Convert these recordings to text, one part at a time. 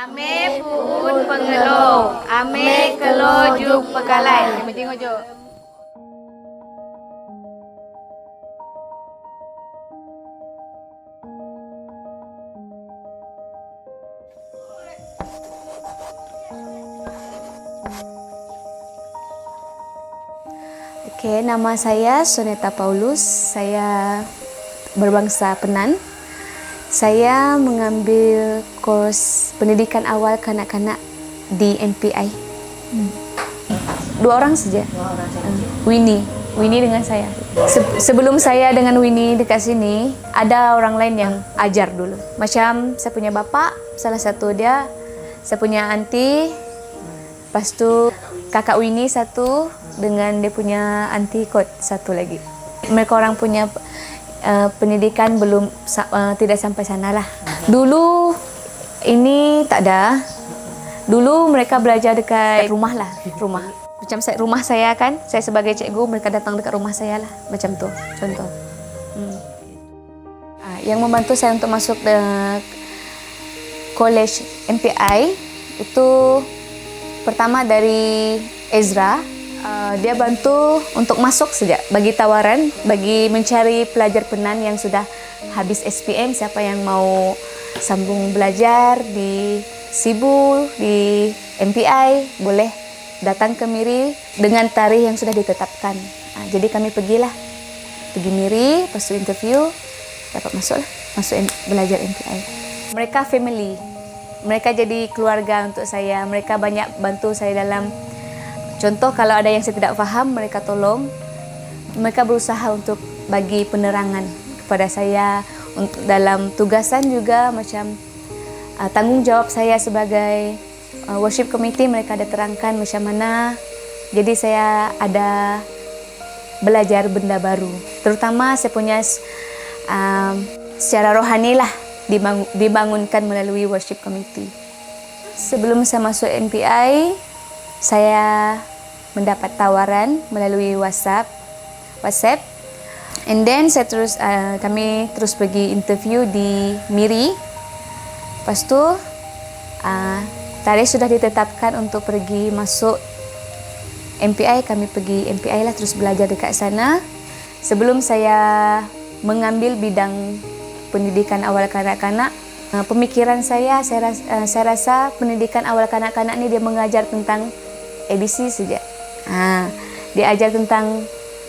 Ame pun pengelo, ame kelo juk pegalai. Yang penting ojo. Oke, nama saya Soneta Paulus. Saya berbangsa Penan. Saya mengambil kurs pendidikan awal kanak-kanak di MPI. 2 orang saja. Winnie dengan saya. Sebelum saya dengan Winnie dekat sini, ada orang lain yang ajar dulu. Macam saya punya bapak, salah satu dia, saya punya aunty, lepas tu kakak Winnie satu dengan dia punya aunty kot satu lagi. Mereka orang punya pendidikan belum tidak sampai sana lah. Dulu ini tak ada. Dulu mereka belajar dekat rumah lah, rumah. Macam rumah saya kan, saya sebagai cikgu, mereka datang dekat rumah saya lah, macam tu contoh. Yang membantu saya untuk masuk college MPI itu pertama dari Ezra. Dia bantu untuk masuk saja, bagi tawaran, bagi mencari pelajar Penan yang sudah habis SPM, siapa yang mau sambung belajar di Sibu, di MPI, boleh datang ke Miri dengan tarikh yang sudah ditetapkan. Jadi kami pergi Miri, lepas tu interview, dapat masuk belajar MPI. Mereka family, mereka jadi keluarga untuk saya, mereka banyak bantu saya dalam contoh kalau ada yang saya tidak faham, mereka tolong. Mereka berusaha untuk bagi penerangan kepada saya dalam tugasan juga, macam tanggung jawab saya sebagai worship committee, mereka ada terangkan macam mana. Jadi saya ada belajar benda baru. Terutama saya punya secara rohani lah dibangunkan melalui worship committee. Sebelum saya masuk MPI, saya mendapat tawaran melalui WhatsApp, and then kami terus pergi interview di Miri. Lepas tu tarikh sudah ditetapkan untuk pergi masuk MPI, kami pergi MPI lah, terus belajar dekat sana. Sebelum saya mengambil bidang pendidikan awal kanak-kanak, pemikiran saya rasa pendidikan awal kanak-kanak ni dia mengajar tentang ABC saja. Dia ajar tentang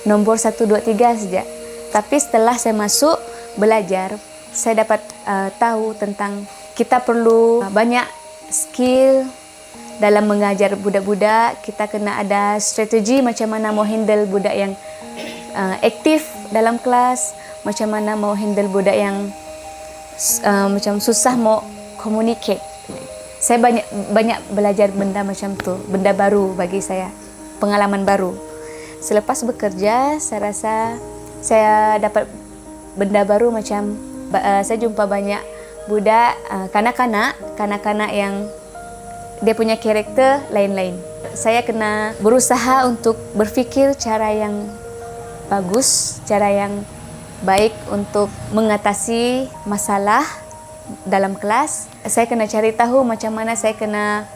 nombor 1, 2, 3 saja. Tapi setelah saya masuk belajar, saya dapat tahu tentang kita perlu banyak skill dalam mengajar budak-budak. Kita kena ada strategi macam mana mau handle budak yang aktif dalam kelas, macam mana mau handle budak yang macam susah mau communicate. Saya banyak belajar benda macam tu, benda baru bagi saya, pengalaman baru. Selepas bekerja, saya rasa saya dapat benda baru, macam saya jumpa banyak budak, kanak-kanak yang dia punya karakter lain-lain. Saya kena berusaha untuk berfikir cara yang bagus, cara yang baik untuk mengatasi masalah dalam kelas. Saya kena cari tahu macam mana saya kena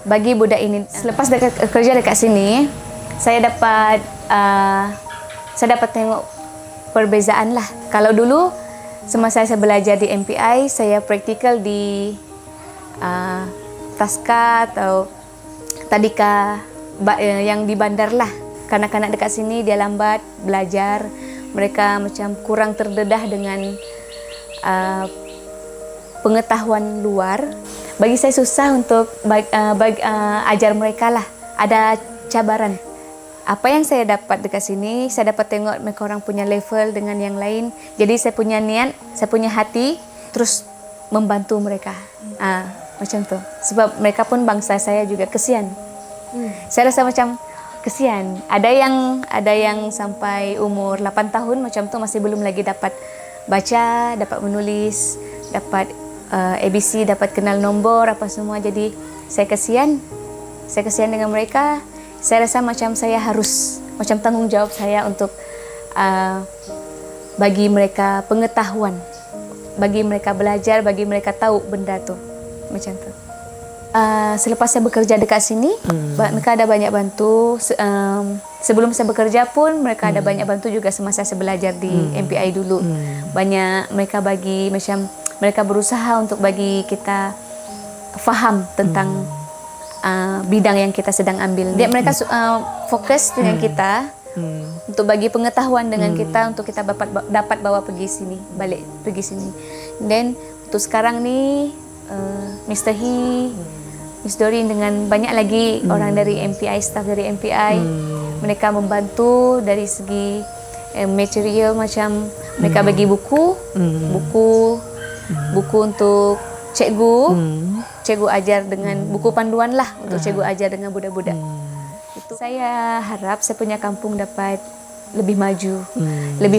bagi budak ini. Selepas kerja dekat sini, saya dapat tengok perbezaan lah. Kalau dulu semasa saya belajar di MPI, saya praktikal di Taska atau Tadika yang di bandar lah. Kanak-kanak dekat sini dia lambat belajar, mereka macam kurang terdedah dengan pengetahuan luar. Bagi saya susah untuk ajar mereka lah. Ada cabaran. Apa yang saya dapat dekat sini, saya dapat tengok mereka orang punya level dengan yang lain. Jadi saya punya niat, saya punya hati terus membantu mereka. Macam tu. Sebab mereka pun bangsa saya juga, kesian. Saya rasa macam kesian. Ada yang sampai umur 8 tahun macam tu masih belum lagi dapat baca, dapat menulis, dapat ABC, dapat kenal nombor apa semua. Jadi saya kesian dengan mereka. Saya rasa macam saya harus, macam tanggung jawab saya untuk bagi mereka pengetahuan, bagi mereka belajar, bagi mereka tahu benda tu, macam tu. Selepas saya bekerja dekat sini, mereka ada banyak bantu. Sebelum saya bekerja pun mereka ada banyak bantu juga semasa saya belajar di MPI dulu. Banyak mereka bagi macam mereka berusaha untuk bagi kita faham tentang bidang yang kita sedang ambil. Mereka fokus dengan kita untuk bagi pengetahuan dengan kita untuk kita dapat bawa pergi sini, balik pergi sini. Dan untuk sekarang ni Mr. He, Miss Doreen dengan banyak lagi orang dari MPI, staff dari MPI, mereka membantu dari segi material, macam mereka bagi buku untuk cikgu ajar dengan buku panduan lah untuk cikgu ajar dengan budak-budak. Itu saya harap saya punya kampung dapat lebih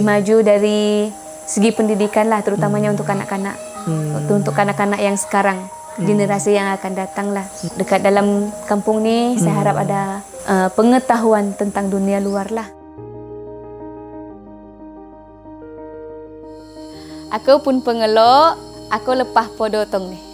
maju dari segi pendidikan lah, terutamanya untuk anak-anak, untuk anak-anak yang sekarang. Generasi yang akan datang lah. Dekat dalam kampung ni, saya harap ada pengetahuan tentang dunia luar lah. Aku pun pengelok, aku lepas podotong ni.